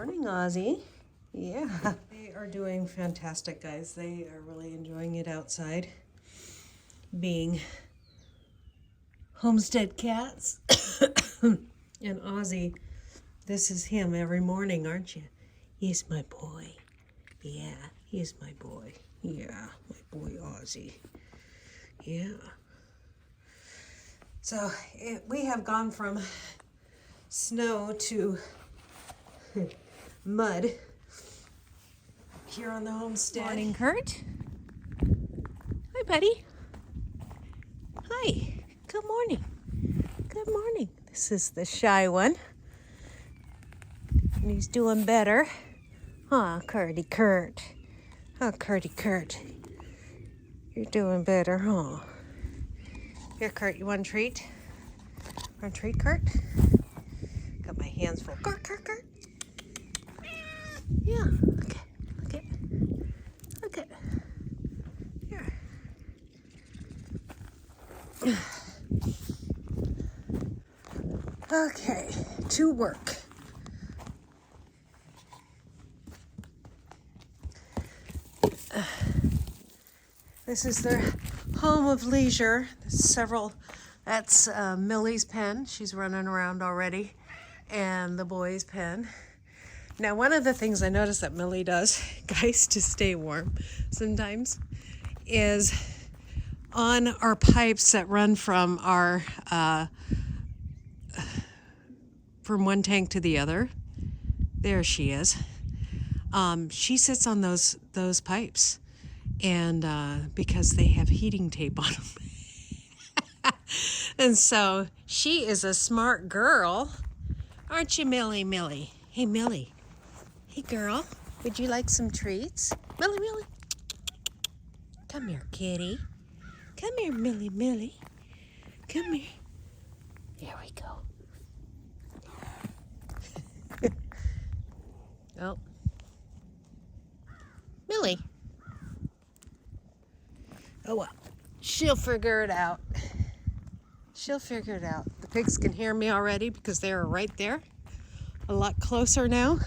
Morning, Ozzy. Yeah, they are doing fantastic, guys. They are really enjoying it outside, being Homestead cats. And Ozzy, this is him every morning, aren't you? He's my boy. Yeah, he's my boy. Yeah, my boy Ozzy. Yeah. So we have gone from snow to mud here on the homestead. Morning, Kurt. Hi, buddy. Hi. Good morning. Good morning. This is the shy one. And he's doing better. Huh, Kurty Kurt. Huh, Kurty Kurt. You're doing better, huh? Here, Kurt, you want a treat? Want a treat, Kurt? Got my hands full. Kurt, Kurt, Kurt. Yeah, okay. Look it. Look it. Here. Okay, to work. This is their home of leisure. That's Millie's pen. She's running around already. And the boys' pen. Now, one of the things I noticed that Millie does, guys, to stay warm sometimes, is on our pipes that run from from one tank to the other. There she is. She sits on those pipes, and because they have heating tape on them. And so she is a smart girl, aren't you, Millie? Millie, hey Millie, hey girl, would you like some treats? Millie, Millie, come here, kitty. Come here, Millie, Millie. Come here. There we go. Oh. Millie. Oh, well. She'll figure it out. She'll figure it out. The pigs can hear me already because they are right there. A lot closer now.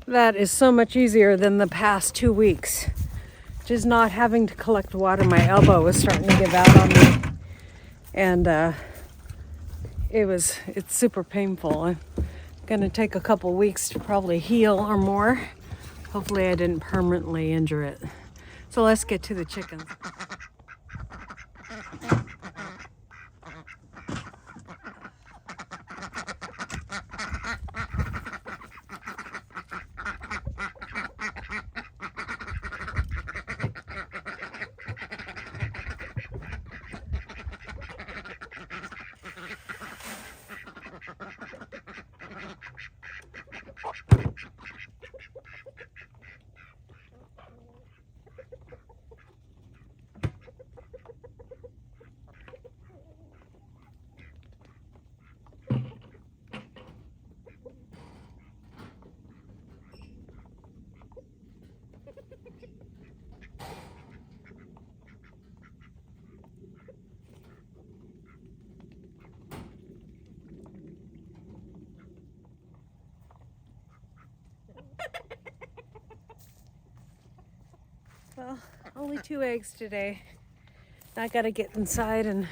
That is so much easier than the past 2 weeks. Just not having to collect water. My elbow was starting to give out on me. And it's super painful. I'm gonna take a couple weeks to probably heal or more. Hopefully I didn't permanently injure it. So let's get to the chickens. Well, only 2 eggs today. I gotta get inside and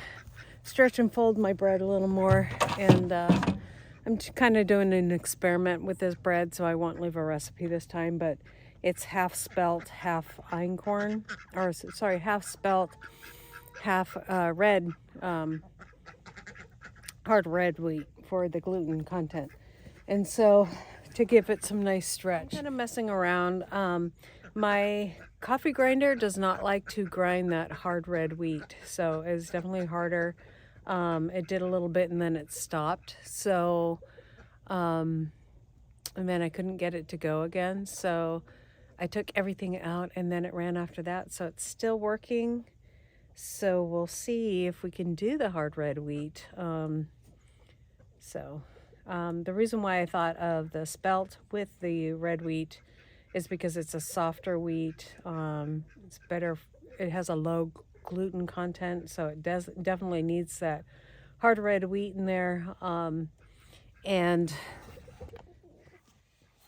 stretch and fold my bread a little more. And I'm kind of doing an experiment with this bread, so I won't leave a recipe this time, but it's half spelt, half einkorn, or sorry, half spelt, half red, hard red wheat for the gluten content. And so to give it some nice stretch. I'm kind of messing around. My coffee grinder does not like to grind that hard red wheat, so it's definitely harder. It did a little bit and then it stopped. So, and then I couldn't get it to go again. So I took everything out and then it ran after that. So it's still working. So we'll see if we can do the hard red wheat. The reason why I thought of the spelt with the red wheat is because it's a softer wheat. It's better. It has a low gluten content, so it definitely needs that hard red wheat in there. And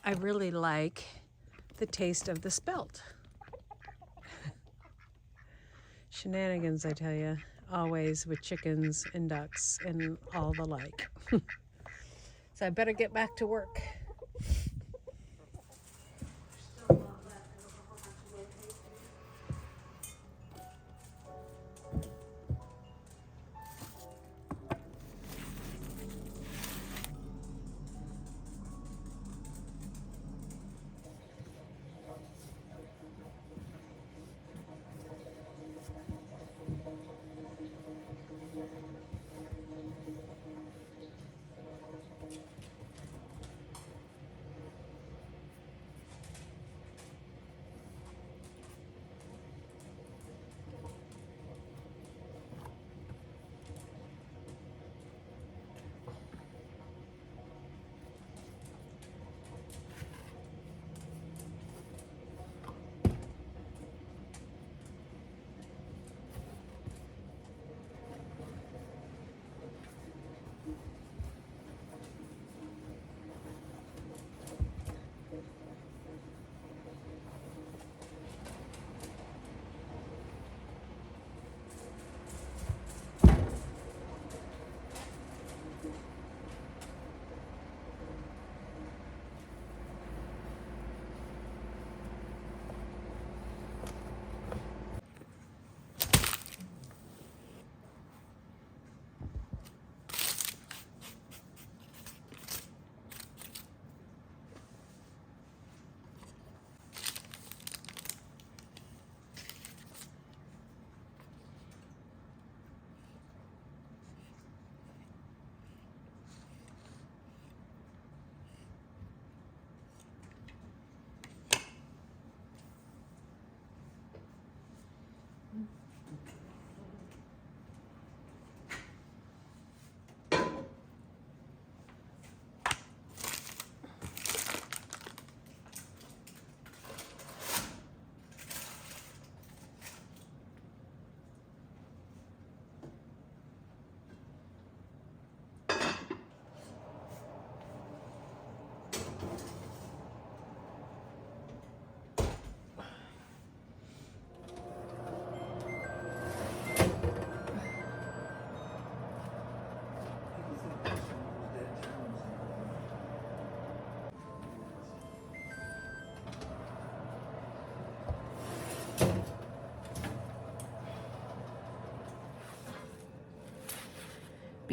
I really like the taste of the spelt. Shenanigans, I tell you, always with chickens and ducks and all the like. So I better get back to work.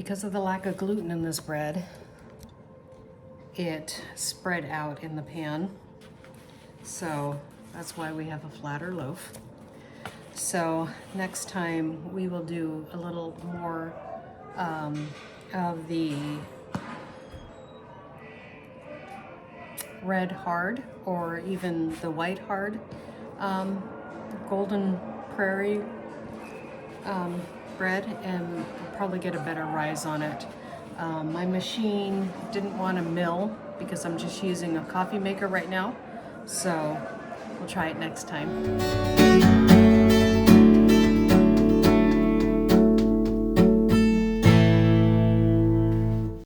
because of the lack of gluten in this bread, it spread out in the pan. So that's why we have a flatter loaf. So next time we will do a little more of the red hard, or even the white hard, golden prairie bread, and we'll probably get a better rise on it. My machine didn't want to mill because I'm just using a coffee maker right now, so we'll try it next time.